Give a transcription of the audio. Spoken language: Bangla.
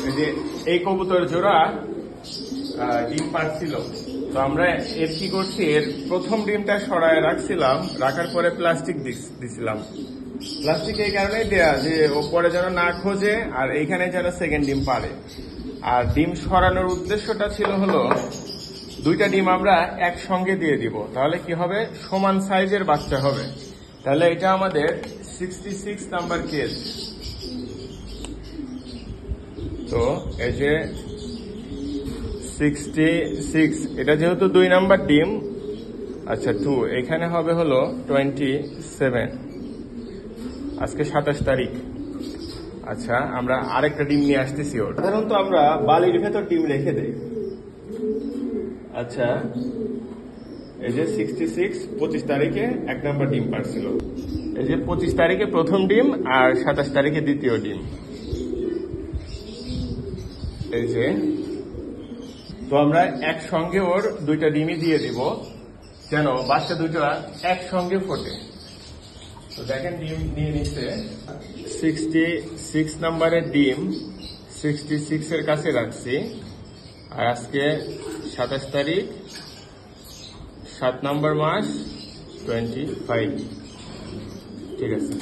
এই যে এই কবুতর জোড়া ডিম পারছিল, তো আমরা এর কি করছি, এর প্রথম ডিমটা সরায় রাখছিলাম, রাখার পরে প্লাস্টিক দিছিলাম। প্লাস্টিক এই কারণেই দেয়া যে ও পরে যেন না খোঁজে আর এইখানে যেন সেকেন্ড ডিম পারে। আর ডিম সরানোর উদ্দেশ্যটা ছিল হলো দুইটা ডিম আমরা একসঙ্গে দিয়ে দিব, তাহলে কি হবে, সমান সাইজের বাচ্চা হবে। তাহলে এটা আমাদের 66 নাম্বার কেস। তো এই যে 66, এটা যেহেতু 2 নাম্বার ডিম, আচ্ছা 2, এখানে হবে হলো 27। আজকে 27 তারিখ। আচ্ছা, আমরা আরেকটা ডিম নিয়ে আসতেছি। ওর সাধারণত আমরা বালির ভেতর ডিম রেখে দেই। আচ্ছা, এই যে 66, 25 তারিখে 1 নাম্বার ডিম পারছিল। এই যে 25 তারিখে প্রথম ডিম আর 27 তারিখে দ্বিতীয় ডিম। এই যে, তো আমরা একসঙ্গে ওর দুইটা ডিমই দিয়ে দিব যেন বাচ্চা দুইটা একসঙ্গে ফোটে। তো দেখেন ডিম নিয়ে নিচ্ছে, 66 নাম্বারের ডিম 66 এর কাছে রাখছি। আর আজকে 27 তারিখ, 7 নম্বর মাস, 25। ঠিক আছে।